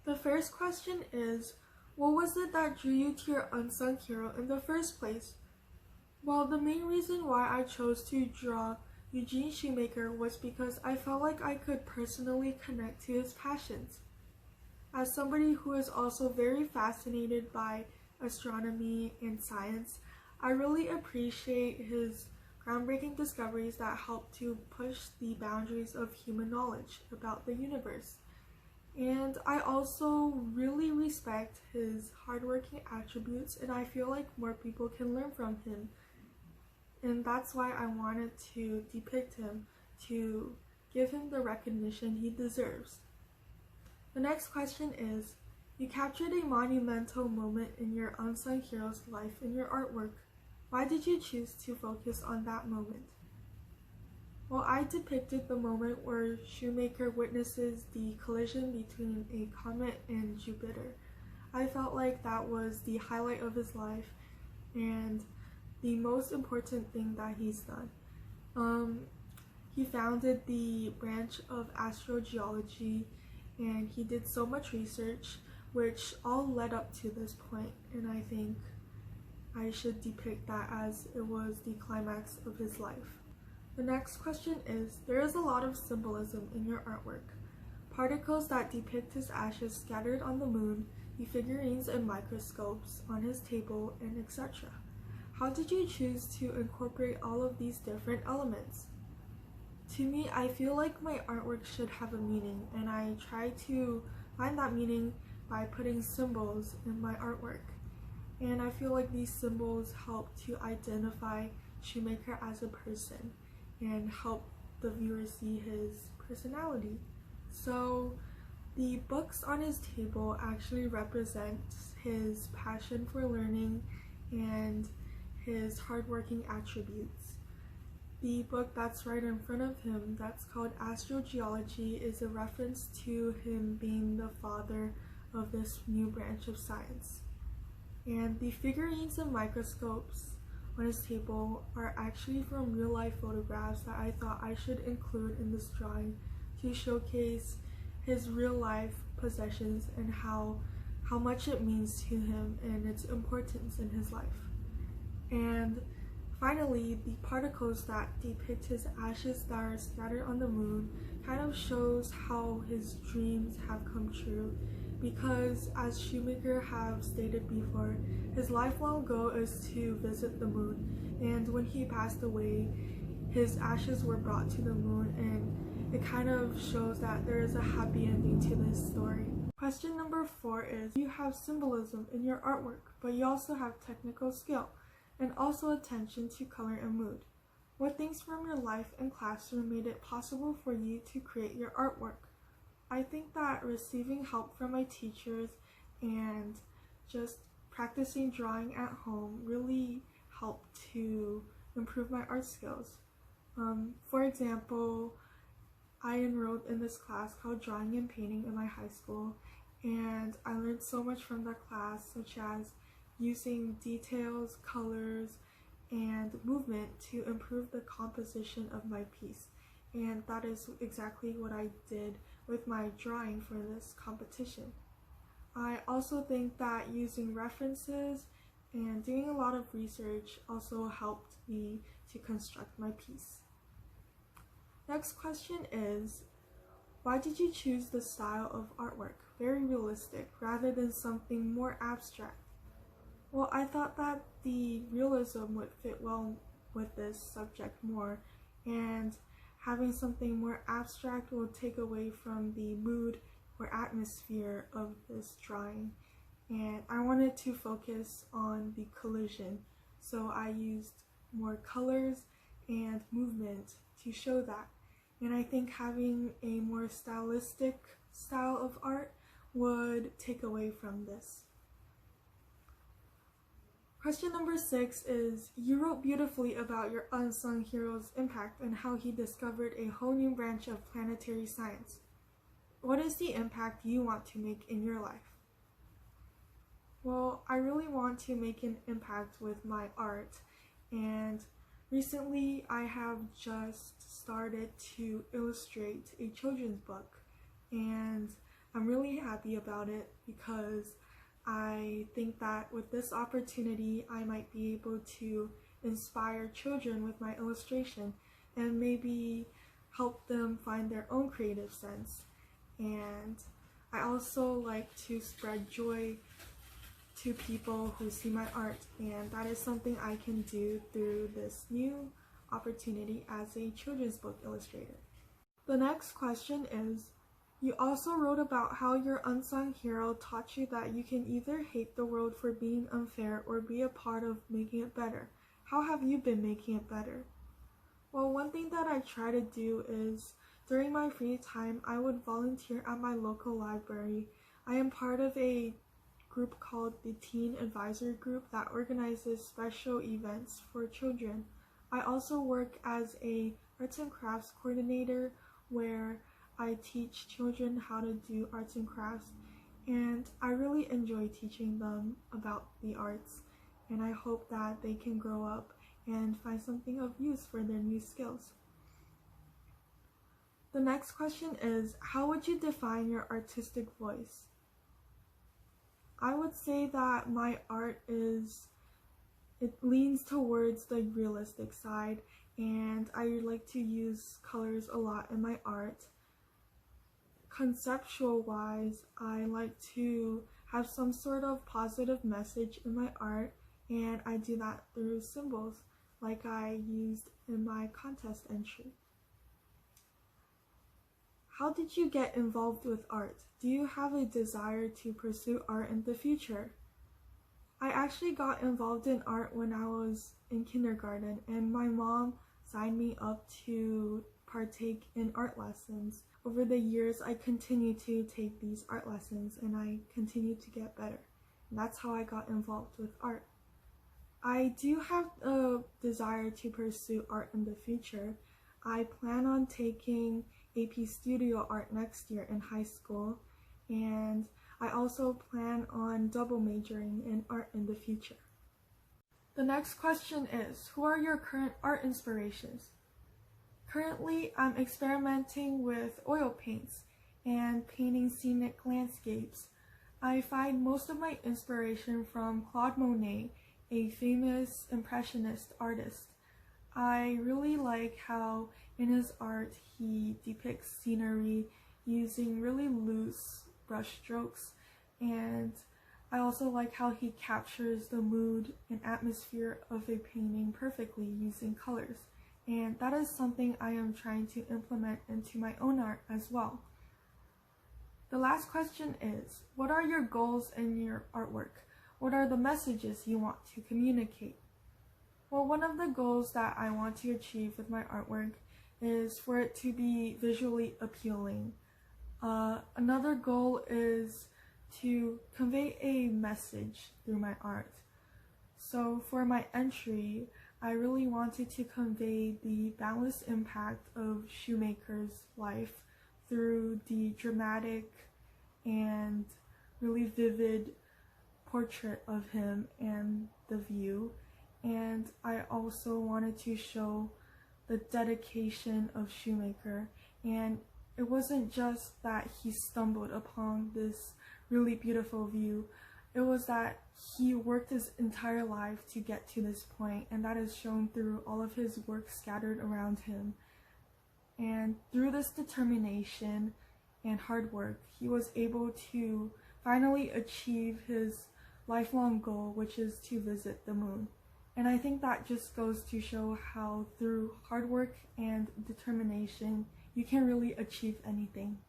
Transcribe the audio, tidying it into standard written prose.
The first question is, what was it that drew you to your unsung hero in the first place? Well, the main reason why I chose to draw Eugene Shoemaker was because I felt like I could personally connect to his passions. As somebody who is also very fascinated by astronomy and science, I really appreciate his groundbreaking discoveries that help to push the boundaries of human knowledge about the universe. And I also really respect his hardworking attributes, and I feel like more people can learn from him. And that's why I wanted to depict him, to give him the recognition he deserves. The next question is, you captured a monumental moment in your unsung hero's life in your artwork. Why did you choose to focus on that moment? Well, I depicted the moment where Shoemaker witnesses the collision between a comet and Jupiter. I felt like that was the highlight of his life and the most important thing that he's done. He founded the branch of astrogeology, and he did so much research which all led up to this point, and I think I should depict that as it was the climax of his life. The next question is, there is a lot of symbolism in your artwork. Particles that depict his ashes scattered on the moon, the figurines and microscopes on his table, and etc. How did you choose to incorporate all of these different elements? To me, I feel like my artwork should have a meaning, and I try to find that meaning by putting symbols in my artwork. And I feel like these symbols help to identify Shoemaker as a person and help the viewer see his personality. So the books on his table actually represent his passion for learning and his hardworking attributes. The book that's right in front of him, that's called Astrogeology, is a reference to him being the father of this new branch of science. And the figurines and microscopes on his table are actually from real-life photographs that I thought I should include in this drawing to showcase his real-life possessions and how much it means to him and its importance in his life. And finally, the particles that depict his ashes that are scattered on the moon kind of shows how his dreams have come true, because as Shoemaker have stated before, his lifelong goal is to visit the moon, and when he passed away, his ashes were brought to the moon, and it kind of shows that there is a happy ending to this story. Question number 4 is, you have symbolism in your artwork, but you also have technical skill and also attention to color and mood. What things from your life and classroom made it possible for you to create your artwork? I think that receiving help from my teachers and just practicing drawing at home really helped to improve my art skills. For example, I enrolled in this class called Drawing and Painting in my high school, and I learned so much from that class, such as using details, colors, and movement to improve the composition of my piece. And that is exactly what I did with my drawing for this competition. I also think that using references and doing a lot of research also helped me to construct my piece. Next question is, why did you choose the style of artwork, very realistic, rather than something more abstract? Well, I thought that the realism would fit well with this subject more, and having something more abstract will take away from the mood or atmosphere of this drawing. And I wanted to focus on the collision, so I used more colors and movement to show that. And I think having a more stylistic style of art would take away from this. Question number 6 is, you wrote beautifully about your unsung hero's impact and how he discovered a whole new branch of planetary science. What is the impact you want to make in your life? Well, I really want to make an impact with my art, and recently I have just started to illustrate a children's book, and I'm really happy about it because I think that with this opportunity, I might be able to inspire children with my illustration and maybe help them find their own creative sense. And I also like to spread joy to people who see my art, and that is something I can do through this new opportunity as a children's book illustrator. The next question is, you also wrote about how your unsung hero taught you that you can either hate the world for being unfair or be a part of making it better. How have you been making it better? Well, one thing that I try to do is, during my free time, I would volunteer at my local library. I am part of a group called the Teen Advisory Group that organizes special events for children. I also work as a arts and crafts coordinator where I teach children how to do arts and crafts, and I really enjoy teaching them about the arts, and I hope that they can grow up and find something of use for their new skills. The next question is, how would you define your artistic voice? I would say that my art it leans towards the realistic side, and I like to use colors a lot in my art. Conceptual wise, I like to have some sort of positive message in my art, and I do that through symbols like I used in my contest entry. How did you get involved with art? Do you have a desire to pursue art in the future? I actually got involved in art when I was in kindergarten, and my mom signed me up to partake in art lessons. Over the years, I continued to take these art lessons and I continued to get better. And that's how I got involved with art. I do have a desire to pursue art in the future. I plan on taking AP Studio Art next year in high school, and I also plan on double majoring in art in the future. The next question is, who are your current art inspirations? Currently, I'm experimenting with oil paints and painting scenic landscapes. I find most of my inspiration from Claude Monet, a famous impressionist artist. I really like how in his art he depicts scenery using really loose brush strokes, and I also like how he captures the mood and atmosphere of a painting perfectly using colors. And that is something I am trying to implement into my own art as well. The last question is, what are your goals in your artwork? What are the messages you want to communicate? Well, one of the goals that I want to achieve with my artwork is for it to be visually appealing. Another goal is to convey a message through my art. So for my entry, I really wanted to convey the boundless impact of Shoemaker's life through the dramatic and really vivid portrait of him and the view. And I also wanted to show the dedication of Shoemaker, and it wasn't just that he stumbled upon this really beautiful view. It was that he worked his entire life to get to this point, and that is shown through all of his work scattered around him. And through this determination and hard work, he was able to finally achieve his lifelong goal, which is to visit the moon. And I think that just goes to show how through hard work and determination, you can really achieve anything.